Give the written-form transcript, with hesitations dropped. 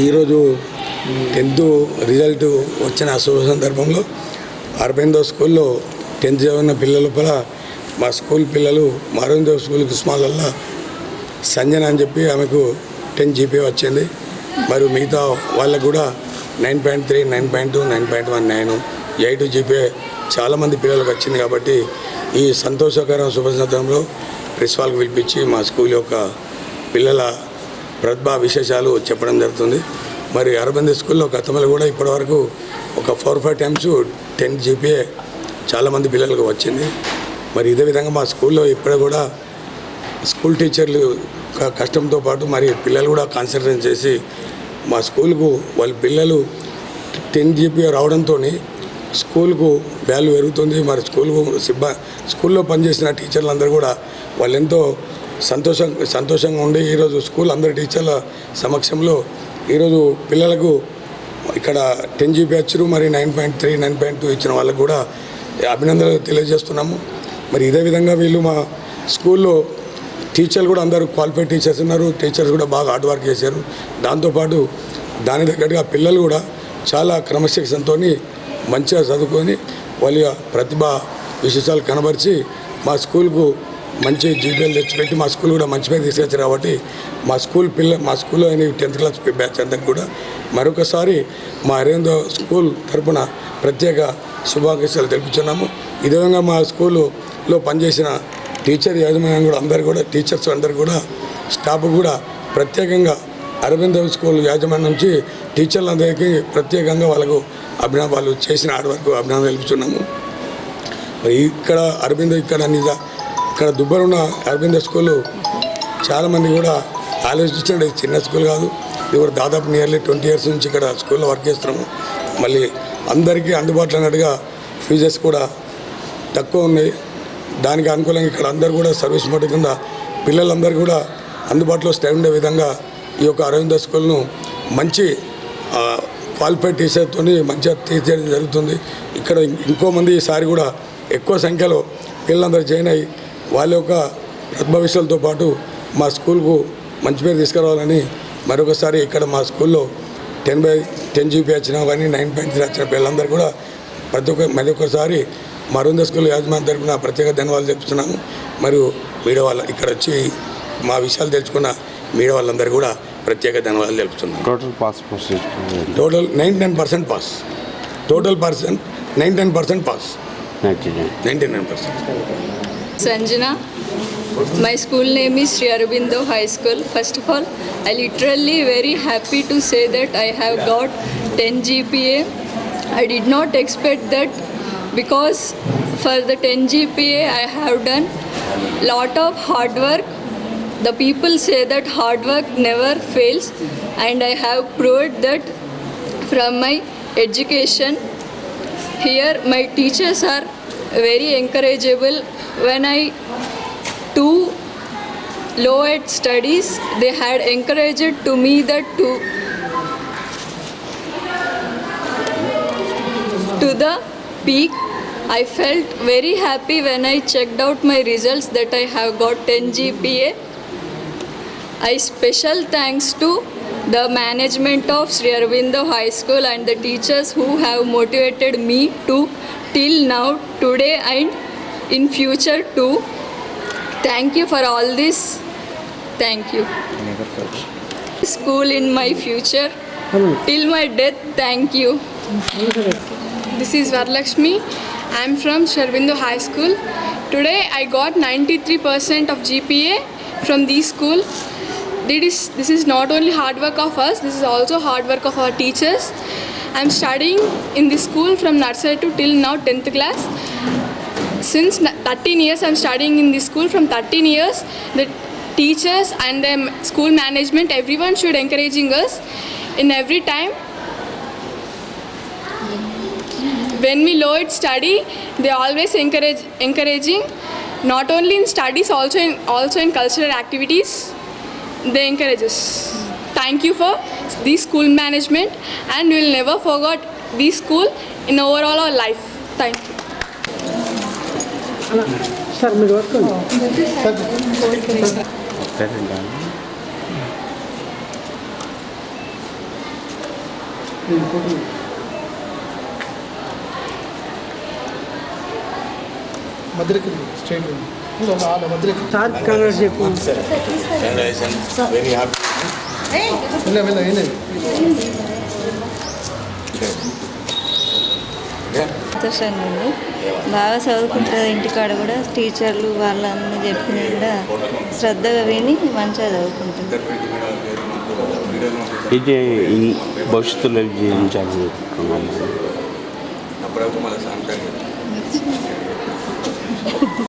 ఈరోజు 10th result వచ్చిన శుభ సందర్భంలో అరబిందో స్కూల్లో 10th చదివిన పిల్లల లోపల మా స్కూల్ పిల్లలు అరబిందో స్కూల్ ఉస్మాన్లలో సంజన అని చెప్పి ఆమెకు 10 GPA వచ్చింది. మరియు మిగతా వాళ్ళకు కూడా 9.3, 9.2, 9.19, 8 GPA చాలామంది పిల్లలకు వచ్చింది. కాబట్టి ఈ సంతోషకర శుభ సందర్భంలో ప్రిన్సిపాల్కి పిలిపించి మా స్కూల్ యొక్క పిల్లల ప్రతిభా విశేషాలు చెప్పడం జరుగుతుంది. మరి అరబిందో స్కూల్లో గతంలో కూడా ఇప్పటివరకు ఒక 4-5 times 10 GPA చాలామంది పిల్లలకు వచ్చింది. మరి ఇదే విధంగా మా స్కూల్లో ఇప్పుడు కూడా స్కూల్ టీచర్లు కష్టంతో పాటు మరి పిల్లలు కూడా కాన్సన్ట్రేట్ చేసి మా స్కూల్కు వాళ్ళ పిల్లలు 10 GPA రావడంతో స్కూల్కు వాల్యూ పెరుగుతుంది. మరి స్కూల్లో పనిచేసిన టీచర్లందరూ కూడా వాళ్ళు ఎంతో సంతోషంగా ఉండి ఈరోజు స్కూల్ అందరి టీచర్ల సమక్షంలో ఈరోజు పిల్లలకు ఇక్కడ 10 GPA వచ్చారు. మరి 9.3, 9.2 ఇచ్చిన వాళ్ళకు కూడా అభినందనలు తెలియజేస్తున్నాము. మరి ఇదే విధంగా వీళ్ళు మా స్కూల్లో టీచర్లు కూడా అందరూ క్వాలిఫైడ్ టీచర్స్ ఉన్నారు. టీచర్స్ కూడా బాగా హార్డ్ వర్క్ చేశారు. దాంతోపాటు దాని తగ్గట్టుగా పిల్లలు కూడా చాలా క్రమశిక్షణతో మంచిగా చదువుకొని వాళ్ళ ప్రతిభ విశేషాలు కనబరిచి మా స్కూల్కు మంచి GPAలు తెచ్చిపెట్టి మా స్కూల్ కూడా మంచి పేరు తీసుకొచ్చారు. కాబట్టి మా స్కూల్లో 10th క్లాస్ బ్యాచ్ అందరికి కూడా మరొకసారి మా అరబిందో స్కూల్ తరఫున ప్రత్యేక శుభాకాంక్షలు తెలుపుతున్నాము. ఇదే విధంగా మా స్కూల్లో పనిచేసిన టీచర్ యాజమాన్యం కూడా టీచర్స్ అందరు కూడా స్టాఫ్ కూడా ప్రత్యేకంగా అరబిందో స్కూల్ యాజమాన్యం నుంచి టీచర్లందరికీ ప్రత్యేకంగా వాళ్ళు చేసిన హార్డ్ వర్క్ అభినందనలు తెలుపుతున్నాము. మరి ఇక్కడ దుబ్బరున్న అరబిందో స్కూలు చాలామంది కూడా ఆలోచించండి, చిన్న స్కూల్ కాదు. ఇది కూడా దాదాపు నియర్లీ 20 years నుంచి ఇక్కడ స్కూల్లో వర్క్ చేస్తున్నాము. మళ్ళీ అందరికీ అందుబాటులో అన్నట్టుగా ఫీజెస్ కూడా తక్కువ ఉన్నాయి. దానికి అనుకూలంగా ఇక్కడ అందరూ కూడా సర్వీస్ మోడల్ కింద పిల్లలందరూ కూడా అందుబాటులో స్టే ఉండే విధంగా ఈ యొక్క అరబిందో స్కూల్ను మంచి క్వాలిఫైడ్ టీచర్తో మంచిగా తీర్చేయడం జరుగుతుంది. ఇక్కడ ఇంకో మంది ఈసారి కూడా ఎక్కువ సంఖ్యలో పిల్లలందరూ జాయిన్ అయ్యి వాళ్ళ యొక్క ప్రతిభా విషయాలతో పాటు మా స్కూల్కు మంచి పేరు తీసుకురావాలని మరొకసారి ఇక్కడ మా స్కూల్లో 10 GPA వచ్చిన కానీ 9.3 వచ్చిన పిల్లలందరూ కూడా మరి ఒక్కసారి మా అరబిందో స్కూల్ యాజమాన్యం తరపున ప్రత్యేక ధన్యవాదాలు చెప్తున్నాము. మరియు మీడియా వాళ్ళ ఇక్కడ వచ్చి మా విషయాలు తెలుసుకున్న మీడియా వాళ్ళందరూ కూడా ప్రత్యేక ధన్యవాదాలు తెలుపుతున్నాం. Total 99% pass. 99% pass. 99%. Sanjana. My school name is Sri Aurobindo High School. First of all, I literally very happy to say that I have got 10 GPA. I did not expect that because for the 10 GPA I have done lot of hard work. The people say that hard work never fails, and I have proved that from my education. Here my teachers are very encourageable. When I too low at studies, they had encouraged to me that to the peak. I felt very happy when I checked out my results that I have got 10 GPA. I special thanks to the management of Sri Aurobindo High School and the teachers who have motivated me to till now, today and in future too. Thank you for all this. Thank you. School in my future till my death. Thank you. This is Varlakshmi. I am from Sri Aurobindo High School. Today I got 93% of GPA from this school. This is not only hard work of us, this is also hard work of our teachers. I am studying in this school from nursery to till now 10th class. Since 13 years I am studying in this school. From 13 years the teachers and the school management, everyone should encouraging us in every time. When we low at study, they always encouraging, not only in studies, also in cultural activities. They encourage us. Thank you for this school management, and we will never forget this school in overall our life. Thank you. Sir మీరు పట్టుకోండి. మధ్యలోకి straight మధ్యలోకి sir congrats చెప్పు. Very happy. వెళ్ళండి సంతోషంగా ఉంది. బాగా చదువుకుంటుంది. ఇంటికాడ కూడా టీచర్లు వాళ్ళని చెప్పినవి కూడా శ్రద్ధగా విని మంచిగా చదువుకుంటుంది. ఇది భవిష్యత్తులో జీవించాలి. అప్పుడప్పుడు మళ్ళీ సాంగ్